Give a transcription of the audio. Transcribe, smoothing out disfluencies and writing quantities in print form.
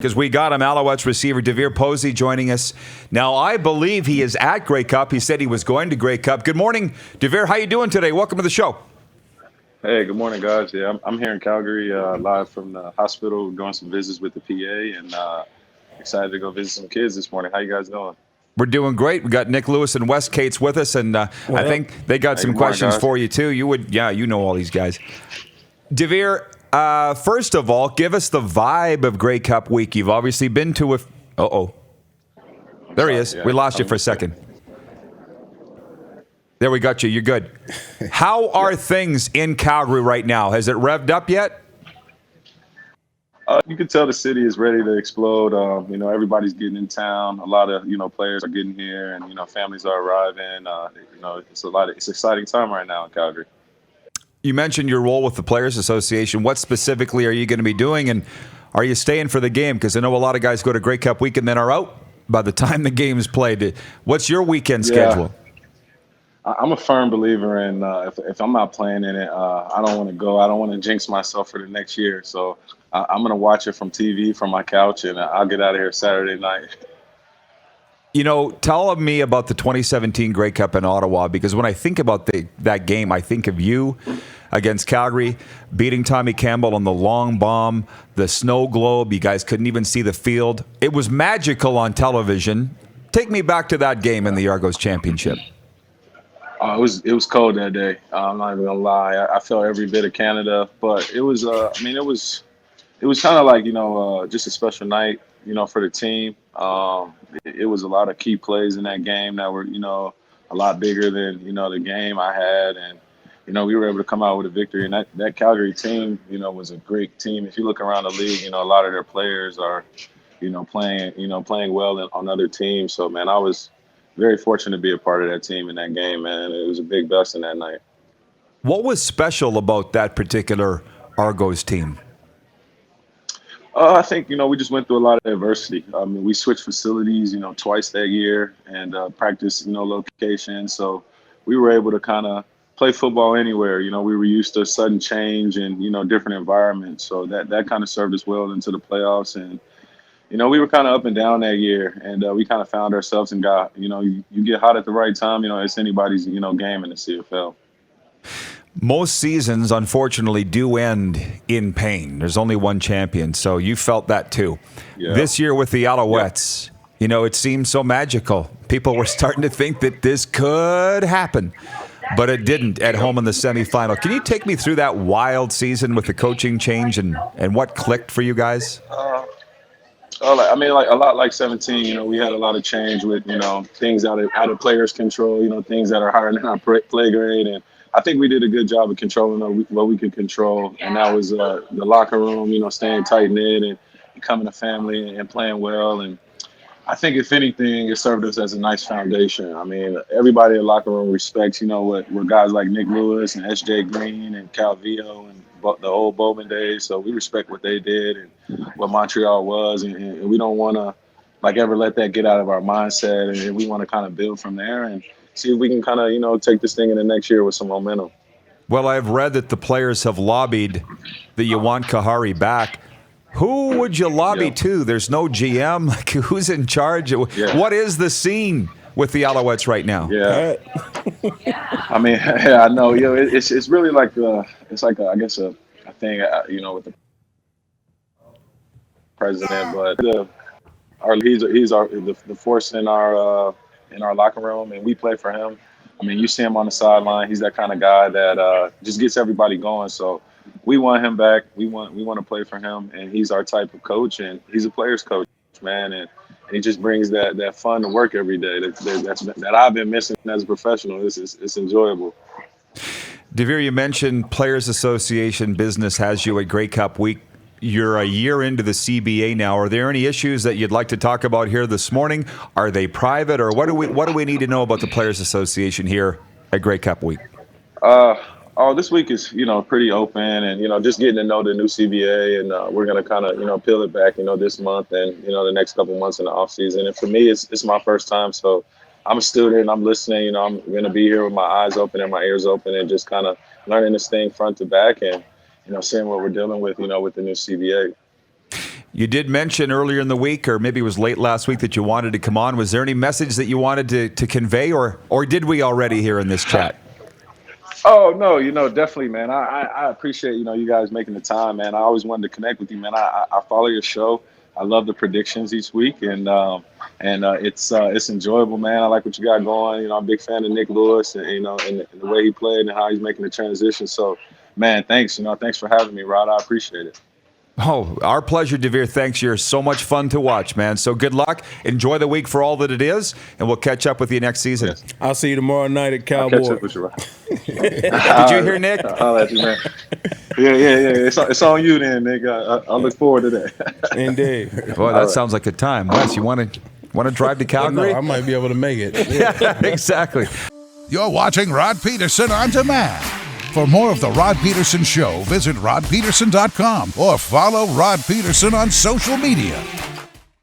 Because we got him, Alouettes receiver DeVier Posey joining us. Now, I believe he is at Grey Cup. He said he was going to Grey Cup. Good morning, DeVier. How you doing today? Welcome to the show. Hey, good morning, guys. Yeah, I'm here in Calgary, live from the hospital, doing some visits with the PA, and excited to go visit some kids this morning. How you guys doing? We're doing great. We got Nick Lewis and Wes Cates with us, and I think they got some questions for you too. You know all these guys. DeVier, first of all, give us the vibe of Grey Cup week. You've obviously been to a. There he is. Yeah, we lost you for a second. There, we got you. You're good. How are things in Calgary right now? Has it revved up yet? You can tell the city is ready to explode. Everybody's getting in town. A lot of players are getting here, and families are arriving. It's an exciting time right now in Calgary. You mentioned your role with the Players Association. What specifically are you going to be doing, and are you staying for the game? Because I know a lot of guys go to Grey Cup week and then are out by the time the game is played. What's your weekend schedule? I'm a firm believer in if I'm not playing in it, I don't want to go. I don't want to jinx myself for the next year. So I'm going to watch it from TV, from my couch, and I'll get out of here Saturday night. Tell me about the 2017 Grey Cup in Ottawa, because when I think about that game, I think of you against Calgary, beating Tommy Campbell on the long bomb, the snow globe. You guys couldn't even see the field. It was magical on television. Take me back to that game in the Argos Championship. It was cold that day. I'm not even gonna lie. I felt every bit of Canada, but it was. It was kind of like just a special night, for the team. It was a lot of key plays in that game that were a lot bigger than the game I had, and we were able to come out with a victory. And that Calgary team, was a great team. If you look around the league, a lot of their players are playing well on other teams. So man, I was very fortunate to be a part of that team in that game, man. It was a big blessing that night. What was special about that particular Argos team? I think, we just went through a lot of adversity. We switched facilities, twice that year, and practice, locations. So we were able to kind of play football anywhere. We were used to sudden change and, different environments. So that kind of served us well into the playoffs. And, we were kind of up and down that year, and we kind of found ourselves and got, you get hot at the right time, it's anybody's, game in the CFL. Most seasons, unfortunately, do end in pain. There's only one champion, so you felt that too. Yeah. This year with the Alouettes, it seemed so magical. People were starting to think that this could happen, but it didn't at home in the semifinal. Can you take me through that wild season with the coaching change and what clicked for you guys? A lot like 17, we had a lot of change with, things out of players' control, things that are higher than our play grade. And I think we did a good job of controlling what we could control. And that was the locker room, staying tight-knit and becoming a family and playing well. And I think, if anything, it served us as a nice foundation. Everybody in the locker room respects, what guys like Nick Lewis and S.J. Green and Calvillo and the old Bowman days. So we respect what they did and what Montreal was. And we don't want to, ever let that get out of our mindset. And we want to kind of build from there and see if we can kind of, take this thing in the next year with some momentum. Well, I've read that the players have lobbied that you want Kahari back. Who would you lobby to? There's no GM. Who's in charge? Yeah. What is the scene with the Alouettes right now? Yeah. I know. It's really like I guess a thing, with the president, but he's the force in our locker room, and we play for him. You see him on the sideline. He's that kind of guy that just gets everybody going. So we want him back. We want to play for him, and he's our type of coach, and he's a player's coach, man, and he just brings that fun to work every day. That I've been missing as a professional. It's enjoyable. DeVier, you mentioned Players Association business has you at Grey Cup week. You're a year into the CBA now. Are there any issues that you'd like to talk about here this morning? Are they private, or what do we need to know about the Players Association here at Grey Cup week? This week is pretty open, and just getting to know the new CBA, and we're gonna kind of peel it back this month and the next couple months in the off season. And for me, it's my first time, so I'm a student. I'm listening. I'm gonna be here with my eyes open and my ears open, and just kind of learning this thing front to back and seeing what we're dealing with with the new CBA. You did mention earlier in the week, or maybe it was late last week, that you wanted to come on. Was there any message that you wanted to convey, or did we already here in this chat? Oh, no, definitely, man. I appreciate, you guys making the time, man. I always wanted to connect with you, man. I follow your show. I love the predictions each week, and it's enjoyable, man. I like what you got going. I'm a big fan of Nick Lewis, and and the way he played and how he's making the transition. So, man, thanks. Thanks for having me, Rod. I appreciate it. Oh, our pleasure, DeVier. Thanks. You're so much fun to watch, man. So good luck. Enjoy the week for all that it is, and we'll catch up with you next season. Yes. I'll see you tomorrow night at Cowboy. I'll catch up with you, Rod. Did you hear Nick? I'll let you, man. Yeah. It's on you then, Nick. I look forward to that. Indeed. Boy, that sounds like a time. Wes, you want to drive to Calgary? No, I might be able to make it. Yeah, exactly. You're watching Rod Pedersen On Demand. For more of The Rod Pedersen Show, visit rodpedersen.com or follow Rod Pedersen on social media.